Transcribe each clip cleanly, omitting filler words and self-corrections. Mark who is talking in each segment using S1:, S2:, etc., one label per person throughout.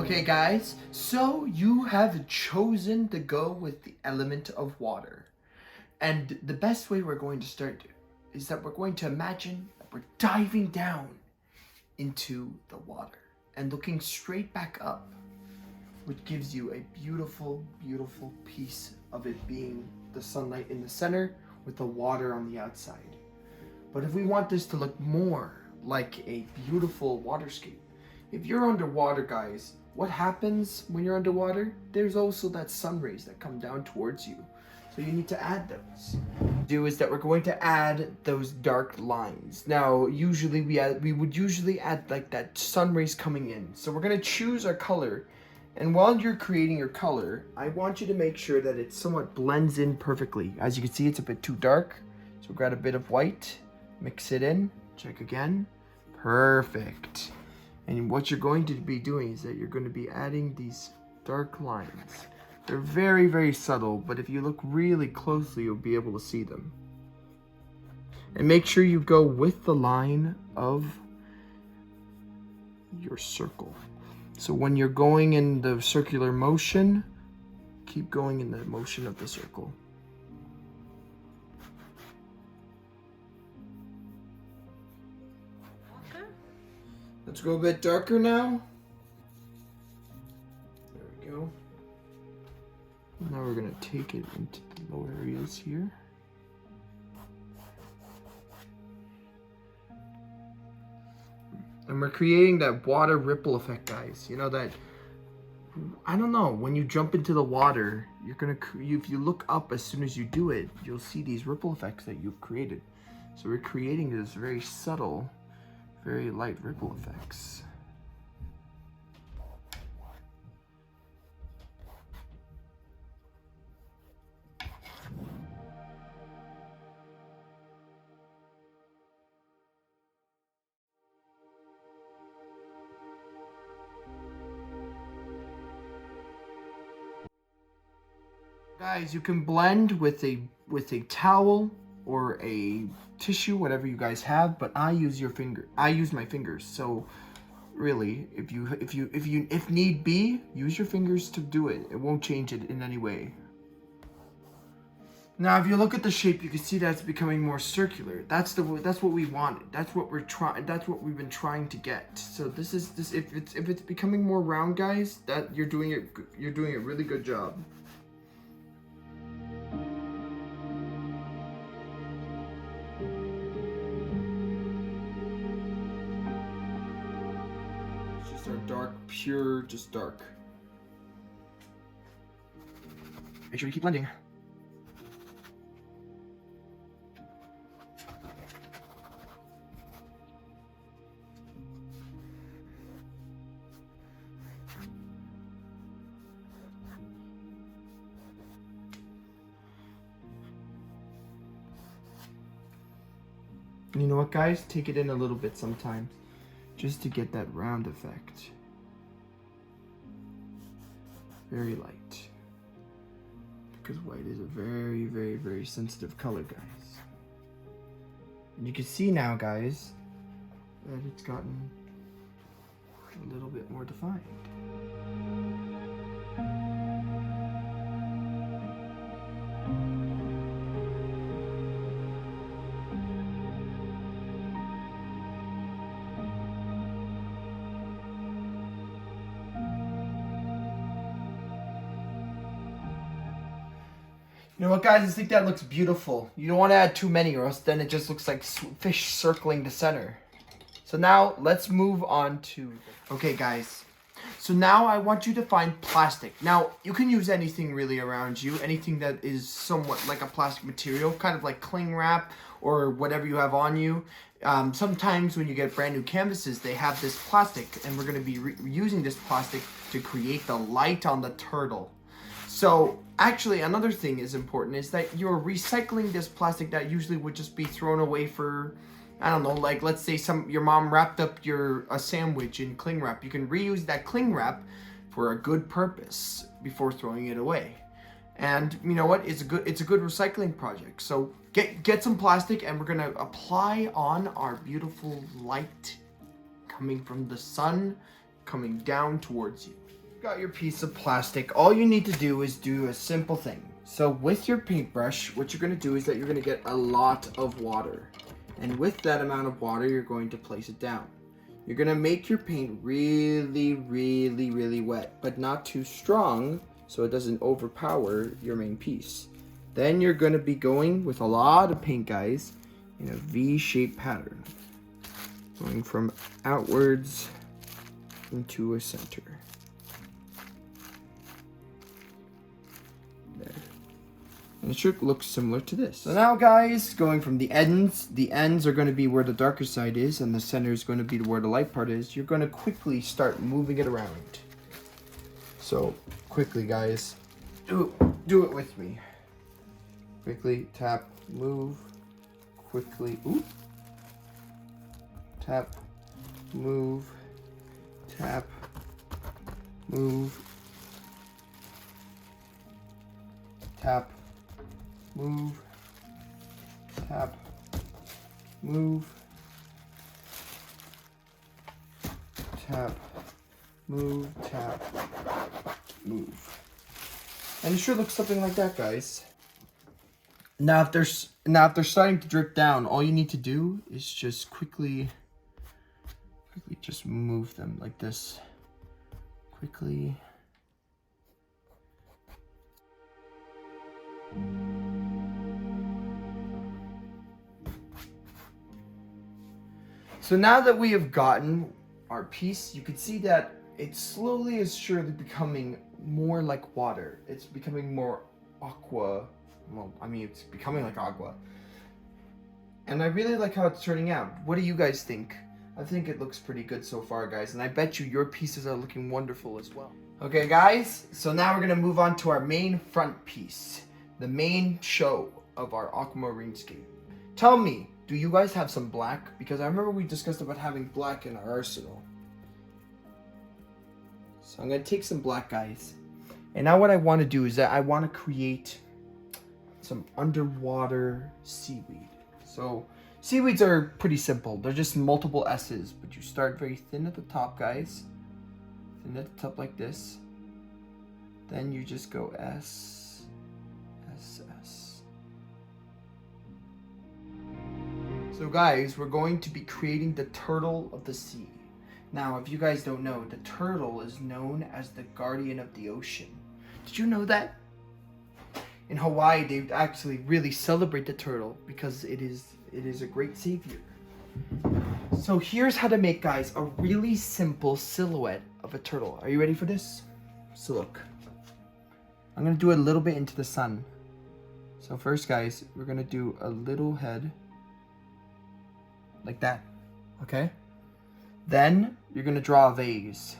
S1: Okay guys, so you have chosen to go with the element of water. And the best way we're going to start is that we're going to imagine that we're diving down into the water and looking straight back up, which gives you a beautiful, beautiful piece of it being the sunlight in the center with the water on the outside. But if we want this to look more like a beautiful waterscape, if you're underwater, guys, what happens when you're underwater? There's also that sun rays that come down towards you. So you need to add those. Is that we're going to add those dark lines. Now, usually we would usually add like that sun rays coming in. So we're gonna choose our color. And while you're creating your color, I want you to make sure that it somewhat blends in perfectly. As you can see, it's a bit too dark. So grab a bit of white, mix it in, check again. Perfect. And what you're going to be doing is that you're going to be adding these dark lines. They're very, very subtle, but if you look really closely, you'll be able to see them. And make sure you go with the line of your circle. So when you're going in the circular motion, keep going in the motion of the circle. Let's go a bit darker now. There we go. Now we're gonna take it into the lower areas here. And we're creating that water ripple effect, guys. You know that, I don't know, when you jump into the water, you're gonna, if you look up as soon as you do it, you'll see these ripple effects that you've created. So we're creating this very subtle, very light ripple effects. Guys, you can blend with a towel or a tissue, whatever you guys have, but I use my fingers. So really, if need be, use your fingers to do it. It won't change it in any way. Now, if you look at the shape, you can see that it's becoming more circular. That's what we wanted. That's what we've been trying to get. So this. If it's becoming more round, guys, that you're doing a really good job. Dark, pure, just dark. Make sure you keep blending. And you know what, guys? Take it in a little bit sometimes, just to get that round effect. Very light, because white is a very, very, very sensitive color, guys. And you can see now, guys, that it's gotten a little bit more defined. You know what, guys? I think that looks beautiful. You don't want to add too many, or else then it just looks like fish circling the center. So now let's move on to... Okay, guys. So now I want you to find plastic. Now, you can use anything really around you. Anything that is somewhat like a plastic material, kind of like cling wrap or whatever you have on you. Sometimes when you get brand new canvases, they have this plastic, and we're going to be using this plastic to create the light on the turtle. So actually, another thing is important is that you're recycling this plastic that usually would just be thrown away for, I don't know, like let's say your mom wrapped up a sandwich in cling wrap. You can reuse that cling wrap for a good purpose before throwing it away. And you know what? It's a good recycling project. So get some plastic, and we're gonna apply on our beautiful light coming from the sun, coming down towards you. Got your piece of plastic. All you need to do is do a simple thing. So with your paintbrush, what you're going to do is that you're going to get a lot of water. And with that amount of water, you're going to place it down. You're going to make your paint really, really, really wet, but not too strong so it doesn't overpower your main piece. Then you're going to be going with a lot of paint, guys, in a V-shaped pattern. Going from outwards into a center. There. And it should look similar to this. So now, guys, going from the ends are going to be where the darker side is, and the center is going to be where the light part is. You're going to quickly start moving it around. So, quickly, guys, do it with me. Quickly tap, move, quickly, tap, move, tap, move, tap, move, tap, move, tap, move, tap, move. And it should look something like that, guys. Now if they're starting to drip down, all you need to do is just quickly just move them like this. Quickly. So now that we have gotten our piece, you can see that it slowly is surely becoming more like water. It's becoming more aqua. Well, I mean, it's becoming like agua. And I really like how it's turning out. What do you guys think? I think it looks pretty good so far, guys. And I bet you your pieces are looking wonderful as well. Okay, guys. So now we're going to move on to our main front piece. The main show of our aquamarinесcape. Tell me, do you guys have some black? Because I remember we discussed about having black in our arsenal. So I'm going to take some black, guys. And now what I want to do is that I want to create some underwater seaweed. So seaweeds are pretty simple. They're just multiple S's, but you start very thin at the top, guys. Thin at the top like this. Then you just go S, S, S. So guys, we're going to be creating the turtle of the sea. Now, if you guys don't know, the turtle is known as the guardian of the ocean. Did you know that? In Hawaii, they actually really celebrate the turtle because it is a great savior. So here's how to make, guys, a really simple silhouette of a turtle. Are you ready for this? So look, I'm gonna do a little bit into the sun. So first, guys, we're gonna do a little head like that, okay? Then you're gonna draw a vase.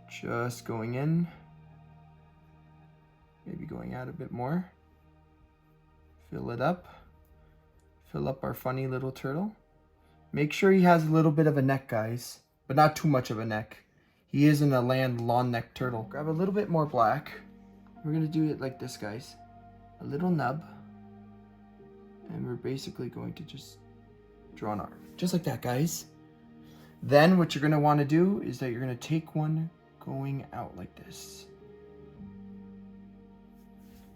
S1: Just going in. Maybe going out a bit more. Fill it up. Fill up our funny little turtle. Make sure he has a little bit of a neck, guys, but not too much of a neck. He isn't a long neck turtle. Grab a little bit more black. We're gonna do it like this, guys. A little nub. And we're basically going to just draw an arm. Just like that, guys. Then what you're gonna wanna do is that you're gonna take one going out like this.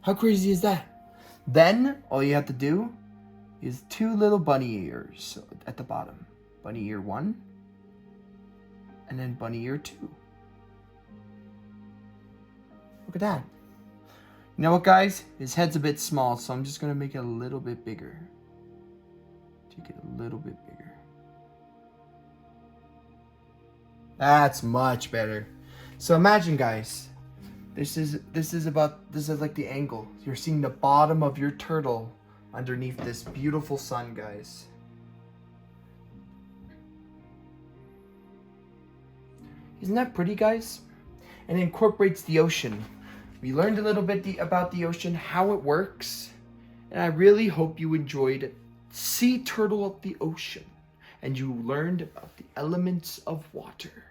S1: How crazy is that? Then all you have to do is 2 little bunny ears at the bottom. Bunny ear 1 and then bunny ear 2. Look at that. You know what, guys? His head's a bit small, so I'm just gonna make it a little bit bigger. Take it a little bit bigger. That's much better. So imagine, guys, this is like the angle. You're seeing the bottom of your turtle underneath this beautiful sun, guys. Isn't that pretty, guys? And it incorporates the ocean. We learned a little bit about the ocean, how it works, and I really hope you enjoyed Sea Turtle of the Ocean and you learned about the elements of water.